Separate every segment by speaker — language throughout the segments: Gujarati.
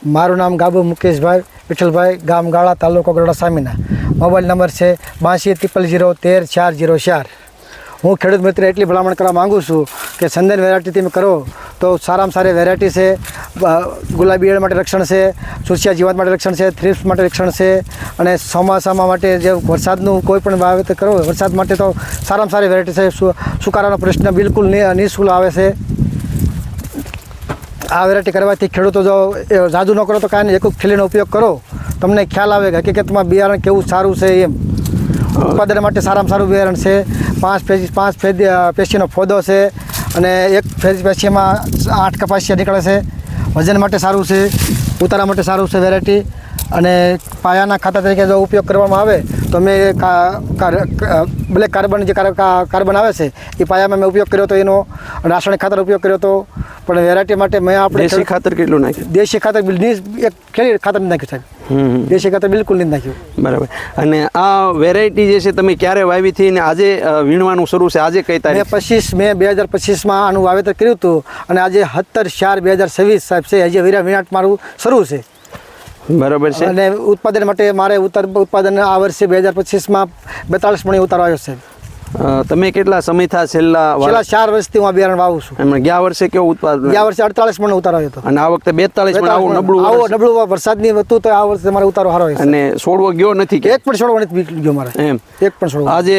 Speaker 1: મારું નામ ગાબુ મુકેશભાઈ વિઠ્ઠલભાઈ, ગામ ગાળા, તાલુકો ગઢડા સામીના. મોબાઈલ નંબર છે 82000404. હું ખેડૂત મિત્ર એટલી ભલામણ કરવા માગું છું કે સંદન વેરાયટી તમે કરો તો સારામાં સારી વેરાયટી છે. ગુલાબી ઈયળ માટે રક્ષણ છે, સુસિયા જીવાત માટે રક્ષણ છે, થ્રિપ્સ માટે રક્ષણ છે, અને ચોમાસામાં માટે જે વરસાદનું કોઈ પણ વાવેતર કરો વરસાદ માટે તો સારામાં સારી વેરાયટી છે. સુકારાનો પ્રશ્ન બિલકુલ નિઃશુલ્ક આવે છે. આ વેરાયટી કરવાથી ખેડૂતો જો જાદુ ન કરો તો કાંઈ નહીં, એક ખીલીનો ઉપયોગ કરો, તમને ખ્યાલ આવે કે હકીકતમાં બિયારણ કેવું સારું છે. એમ ઉત્પાદન માટે સારામાં સારું બિયારણ છે. 5 પેશીનો ફોદો છે અને 1 પેશીમાં 8 કપાસિયા નીકળે છે. વજન માટે સારું છે, ઉતારા માટે સારું છે વેરાયટી. અને પાયાના ખાતર તરીકે જો ઉપયોગ કરવામાં આવે તો મેં બ્લેક કાર્બન જે કાર્બન આવે છે એ પાયામાં મેં ઉપયોગ કર્યો હતો, એનો રાસાયણિક ખાતર ઉપયોગ કર્યો હતો. પણ વેરાયટી માટે મેં આપણે
Speaker 2: દેશી ખાતર કેટલું નાખ્યું?
Speaker 1: દેશી ખાતર એક ખેડી ખાતર નથી નાખ્યું સાહેબ, દેશી ખાતર બિલકુલ નથી નાખ્યું.
Speaker 2: બરાબર. અને આ વેરાયટી જે છે તમે ક્યારે વાવી હતી અને આજે વીણવાનું શરૂ છે? આજે કઈ તારીખ?
Speaker 1: મેં 2025માં આનું વાવેતર કર્યું હતું અને આજે 17/4/2026 સાહેબ છે. હજી વીણાટ મારું શરૂ છે.
Speaker 2: બરાબર છે.
Speaker 1: અને ઉત્પાદન માટે મારે ઉત્પાદન આ વર્ષે 2025માં 42 મણ ઉતારો આવ્યો છે.
Speaker 2: તમે કેટલા સમય થયા છેલ્લા
Speaker 1: 4 વર્ષથી હું બિયારણ વાવું છું.
Speaker 2: એમાં ગયા વર્ષે કેવું ઉત્પાદન?
Speaker 1: ગયા વર્ષે 48 મણ ઉતારો આવ્યો હતો
Speaker 2: અને આ વખતે 42 મણ. આવું
Speaker 1: નબળું વરસાદની હતું તો આ વર્ષે મારો ઉતારો સારો આવ્યો.
Speaker 2: અને છોડવો ગયો નથી?
Speaker 1: એક પણ છોડવો નથી ગયો મારે,
Speaker 2: એમ
Speaker 1: એક પણ છોડવો.
Speaker 2: આજે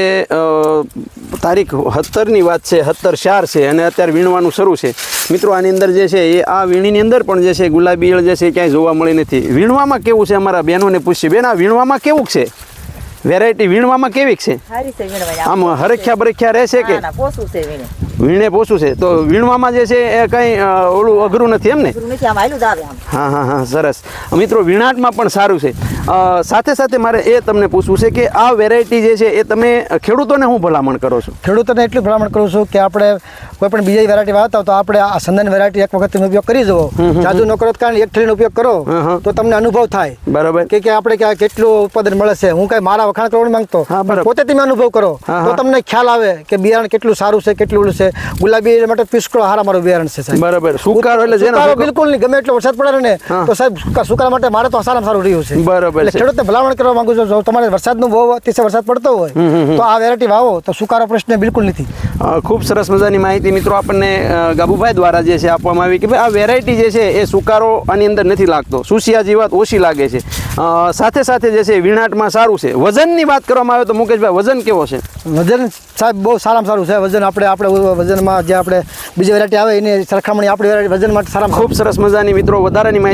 Speaker 2: તારીખ 17ની વાત છે, 17/4 છે અને અત્યારે વીણવાનું શરૂ છે. મિત્રો આની અંદર જે છે એ આ વીણીની અંદર પણ જે છે ગુલાબી ઈયળ જે છે ક્યાંય જોવા મળી નથી. વીણવામાં કેવું છે? અમારા બહેનોને પૂછીએ, બેન આ વીણવામાં કેવું છે? વેરાયટી વીણવામાં કેવી છે? આમ હરખ્યા બરખ્યા રહેશે કે વીણે પોસું છે? તો વીણવામાં જે છે એ કંઈ ઓલું અઘરું નથી એમ ને? હા હા હા, સરસ. મિત્રો વીણાટમાં પણ સારું છે. સાથે સાથે મારે એ તમને પૂછવું છે કે આ વેરાયટી જે છે એ તમે ખેડૂતોને હું ભલામણ કરો છો?
Speaker 1: ખેડૂતોને એટલું ભલામણ કરું છું કે આપણે કોઈ પણ બીજી વેરાયટી વાવતા હોય તો આપણે આ સંદન વેરાયટી એક વખત ઉપયોગ કરી જવો. જાદુ ન કરો કારણ એક થેલીનો ઉપયોગ કરો તો તમને અનુભવ થાય.
Speaker 2: બરાબર.
Speaker 1: કે આપણે કેટલું ઉત્પાદન મળે છે. હું કઈ મારા વખાણ કરવા માંગતો, પોતે તમે અનુભવ કરો તો તમને ખ્યાલ આવે કે બિયારણ કેટલું સારું છે, કેટલું છે. ગુલાબી માટે પિસ્કળો હારા મારું બિયારણ છે સાહેબ.
Speaker 2: બરાબર. સુકારો એટલે જેનો
Speaker 1: બિલકુલ નહીં, ગમે એટલો વરસાદ પડે ને તો સાહેબ સુકારા માટે મારે તો સારામાં સારું રહ્યું છે.
Speaker 2: બરાબર.
Speaker 1: એટલે ખેડૂતને ભલામણ કરવા માંગુ છું, જો તમારે વરસાદનો બહુ અતિશય વરસાદ પડતો હોય તો આ વેરાયટી વાવો તો સુકારો પ્રશ્ન બિલકુલ નથી.
Speaker 2: ખૂબ સરસ મજાની માહિતી મિત્રો આપણને ગાબુભાઈ દ્વારા જે છે આપવામાં આવી કે ભાઈ આ વેરાયટી જે છે એ સુકારો આની અંદર નથી લાગતો, સુસિયા જીવાત ઓછી લાગે છે. સાથે સાથે જે છે વીણાટમાં સારું છે. વજનની વાત કરવામાં આવે તો મુકેશભાઈ વજન કેવો છે?
Speaker 1: વજન સાહેબ બહુ સારામાં સારું છે. વજન આપણે વજનમાં જે આપણે બીજી વેરાયટી આવે એની સરખામણી આપણી વેરાયટી વજન માટે સારામાં.
Speaker 2: ખૂબ સરસ મજાની મિત્રો વધારાની માહિતી